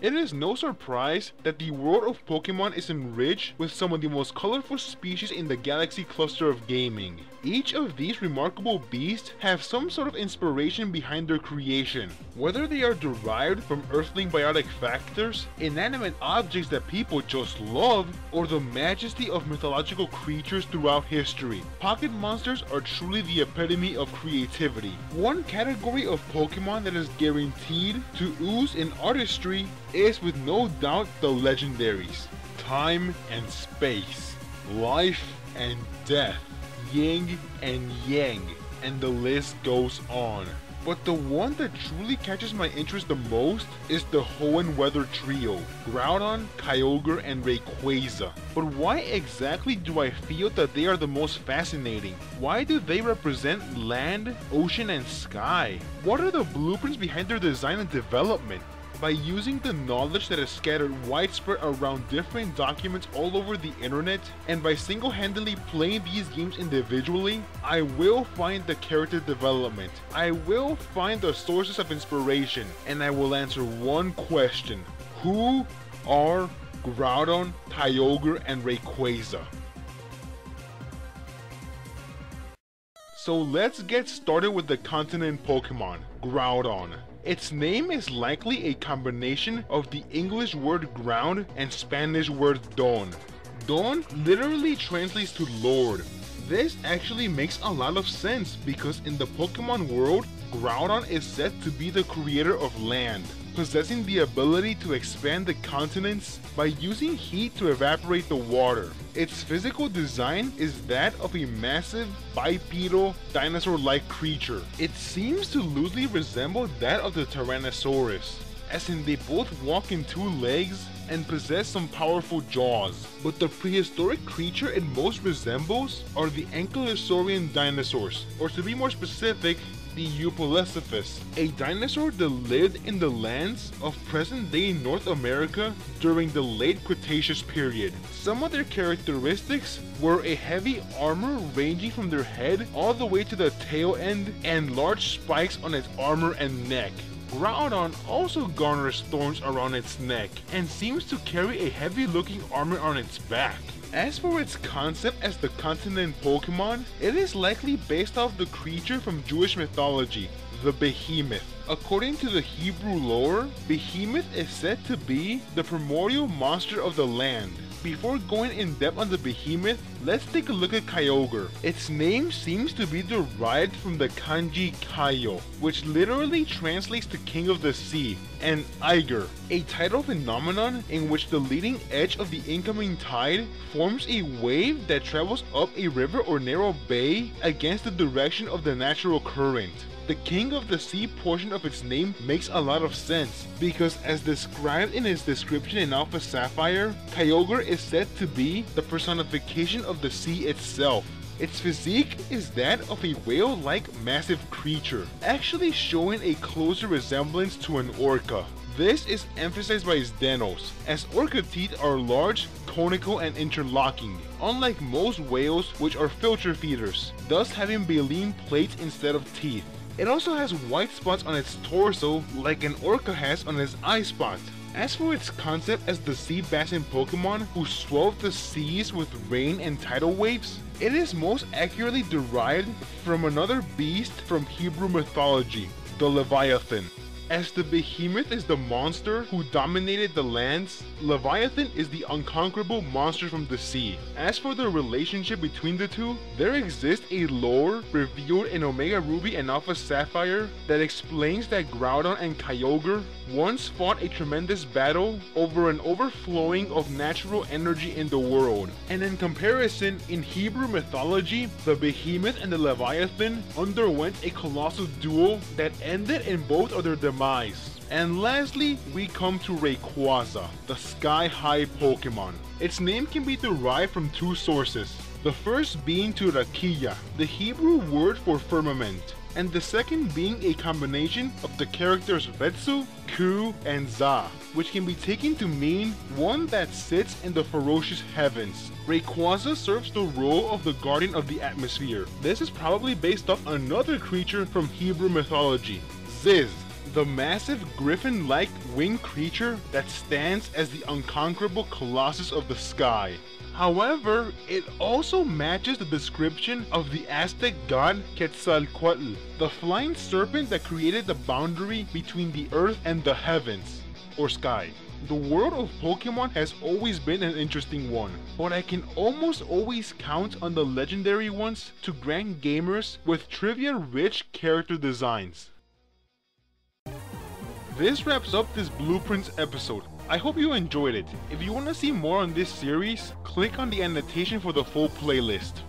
It is no surprise that the world of Pokemon is enriched with some of the most colorful species in the galaxy cluster of gaming. Each of these remarkable beasts have some sort of inspiration behind their creation, whether they are derived from earthling biotic factors, inanimate objects that people just love, or the majesty of mythological creatures throughout history. Pocket monsters are truly the epitome of creativity. One category of Pokemon that is guaranteed to ooze in artistry is with no doubt the legendaries. Time and space, life and death, yin and yang, and the list goes on. But the one that truly catches my interest the most is the Hoenn weather trio, Groudon, Kyogre, and Rayquaza. But why exactly do I feel that they are the most fascinating? Why do they represent land, ocean, and sky? What are the blueprints behind their design and development? By using the knowledge that is scattered widespread around different documents all over the internet, and by single-handedly playing these games individually, I will find the character development, I will find the sources of inspiration, and I will answer one question: who are Groudon, Kyogre, and Rayquaza? So let's get started with the continent Pokemon, Groudon. Its name is likely a combination of the English word ground and Spanish word don. Don literally translates to Lord. This actually makes a lot of sense because in the Pokemon world, Groudon is said to be the creator of land, possessing the ability to expand the continents by using heat to evaporate the water. Its physical design is that of a massive, bipedal, dinosaur-like creature. It seems to loosely resemble that of the Tyrannosaurus, as in they both walk in two legs and possess some powerful jaws. But the prehistoric creature it most resembles are the Ankylosaurian dinosaurs, or to be more specific, the Eupolesiphus, a dinosaur that lived in the lands of present-day North America during the late Cretaceous period. Some of their characteristics were a heavy armor ranging from their head all the way to the tail end and large spikes on its armor and neck. Groudon also garners thorns around its neck and seems to carry a heavy-looking armor on its back. As for its concept as the continent Pokemon, it is likely based off the creature from Jewish mythology, the Behemoth. According to the Hebrew lore, Behemoth is said to be the primordial monster of the land. Before going in depth on the Behemoth, let's take a look at Kyogre. Its name seems to be derived from the kanji Kaio, which literally translates to King of the Sea, and Eiger, a tidal phenomenon in which the leading edge of the incoming tide forms a wave that travels up a river or narrow bay against the direction of the natural current. The King of the Sea portion of its name makes a lot of sense, because as described in its description in Alpha Sapphire, Kyogre is said to be the personification of the sea itself. Its physique is that of a whale-like massive creature, actually showing a closer resemblance to an orca. This is emphasized by its denos, as orca teeth are large, conical, and interlocking, unlike most whales which are filter feeders, thus having baleen plates instead of teeth. It also has white spots on its torso like an orca has on its eye spot. As for its concept as the sea bassin Pokemon who swell the seas with rain and tidal waves, it is most accurately derived from another beast from Hebrew mythology, the Leviathan. As the Behemoth is the monster who dominated the lands, Leviathan is the unconquerable monster from the sea. As for the relationship between the two, there exists a lore revealed in Omega Ruby and Alpha Sapphire that explains that Groudon and Kyogre once fought a tremendous battle over an overflowing of natural energy in the world. And in comparison, in Hebrew mythology, the Behemoth and the Leviathan underwent a colossal duel that ended in both of their demise. And lastly, we come to Rayquaza, the sky-high Pokemon. Its name can be derived from two sources. The first being to Rakiya, the Hebrew word for firmament, and the second being a combination of the characters Retsu, Ku, and Za, which can be taken to mean one that sits in the ferocious heavens. Rayquaza serves the role of the guardian of the atmosphere. This is probably based off another creature from Hebrew mythology, Ziz, the massive griffin-like winged creature that stands as the unconquerable colossus of the sky. However, it also matches the description of the Aztec god Quetzalcoatl, the flying serpent that created the boundary between the earth and the heavens, or sky. The world of Pokemon has always been an interesting one, but I can almost always count on the legendary ones to grant gamers with trivia-rich character designs. This wraps up this Blueprints episode. I hope you enjoyed it. If you want to see more on this series, click on the annotation for the full playlist.